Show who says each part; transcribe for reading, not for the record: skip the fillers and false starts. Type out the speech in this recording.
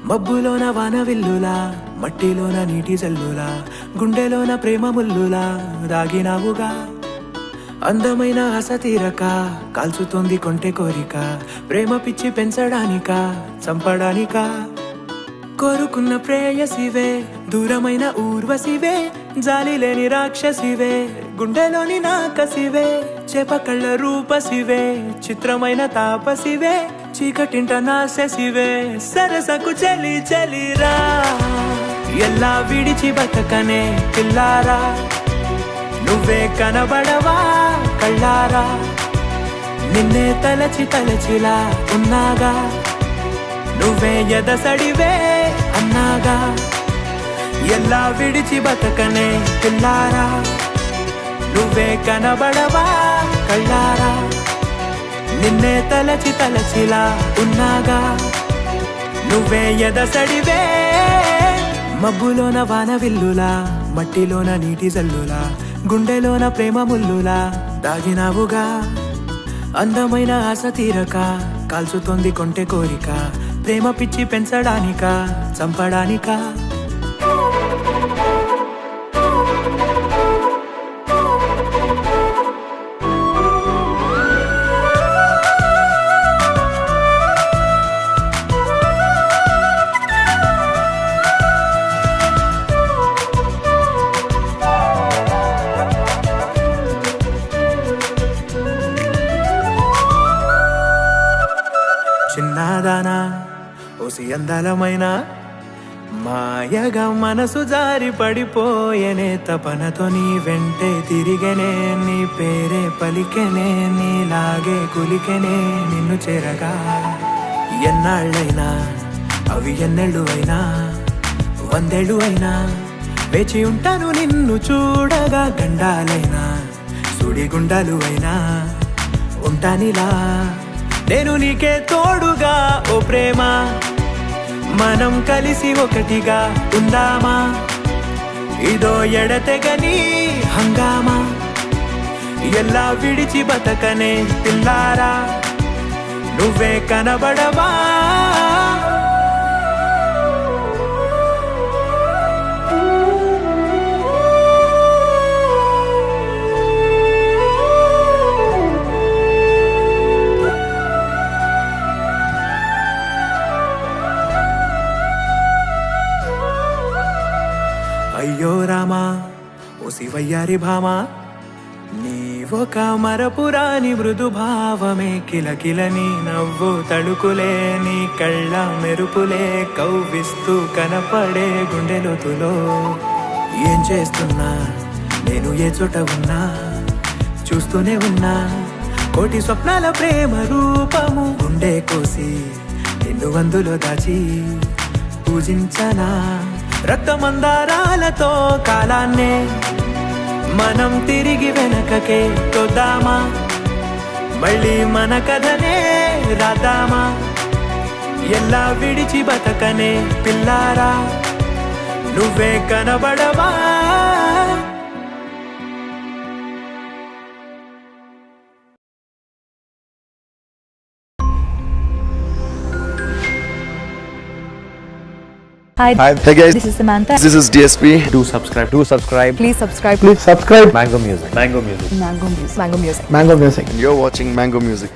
Speaker 1: మబ్బులోన వాన విల్లులా, మట్టిలోన నీటి జల్లులా, గుండెలోన ప్రేమ ముల్లులా దాగినావుగా. అందమైన ఆశ తీరక కాల్చుతోంది కొంటె కోరిక, ప్రేమ పిచ్చి పెంచడానిక చంపడానిక. కోరుకున్న ప్రేయసివే, దూరమైన ఊర్వశివే, జాలి లేని రాక్షసివే, గుండెలోని నాకసివే, చేప కళ్ళ రూపసివే, చిత్రమైన తాపసివే, చీకటింట నాశసివే, సరసకు చలి చలిరా. ఎలా విడిచి బతకనే పిల్లారా, నువ్వే కనబడవా కళ్ళారా, నిన్నే తలచి తలచిలా ఉన్నాగా, నువ్వే ఎదసడివే అన్నాగా. ఎలా విడిచి బతకనే పిల్లారా, నువ్వే కనబడవా కళ్ళారా, నిన్నే తలచి తలచిలా ఉన్నాగా, నువ్వే ఎదసడివే. మబ్బులోన వాన విల్లులా, మట్టిలోన నీటి జల్లులా, గుండెలోన ప్రేమ ముల్లులా దాగినావుగా. అందమైన ఆశ తీరక కాల్చుతోంది కొంటె కోరిక, ప్రేమ పిచ్చి పెంచడానిక చంపడానిక. చిన్నదానా ఓసి అందలమైన మాయగా మనసు జారి పడిపోయేనే, తపనతో నీ వెంటే తిరిగనే, నీ పేరే పలికెనే, నీలాగే కులికెనే నిన్ను చేరగా. ఎన్నాళ్ళైనా అవి ఎన్నెళ్ళు అయినా, 100 ఏళ్ళు అయినా వేచి ఉంటాను నిన్ను చూడగా. గండాలైనా సుడిగుండాలు అయినా ఉంటానిలా, నేను నీకే తోడుగా. ఓ ప్రేమ, మనం కలిసి ఒకటిగా ఉందామా, ఇదో ఎడతెగని హంగామా. ఎలా విడిచి బతకనే పిల్లారా, నువ్వే కనబడవా. అయ్యో రామా ఓ శివయ్యారి భామా, నీవొక మరపురాని మృదు భావమే, కిలకిలని నవ్వు తడుకులే, నీ కళ్ళ మెరుపులే కవ్విస్తూ కనపడే గుండెలోతులో. ఏం చేస్తున్నా నేను ఏ చోట ఉన్నా, చూస్తూనే ఉన్నా కోటి స్వప్నాల ప్రేమ రూపము. గుండె కోసి నిన్ను అందులో దాచి పూజించనా, రక్తమందారాలతో కాలాన్నే మనం తిరిగి వెనకకే తొద్దామా, మళ్ళీ మన కథనే రాద్దామా. ఎలా విడిచి బతకనే పిల్లారా, నువ్వే కనబడవా.
Speaker 2: Hi.
Speaker 3: Hey guys,
Speaker 2: This is Samantha.
Speaker 3: this is DSP.
Speaker 4: Do subscribe.
Speaker 2: Please subscribe.
Speaker 4: Please subscribe.
Speaker 3: Mango Music.
Speaker 4: Mango Music.
Speaker 2: Mango Music. Mango Music.
Speaker 4: Mango Music.
Speaker 3: You're watching Mango Music.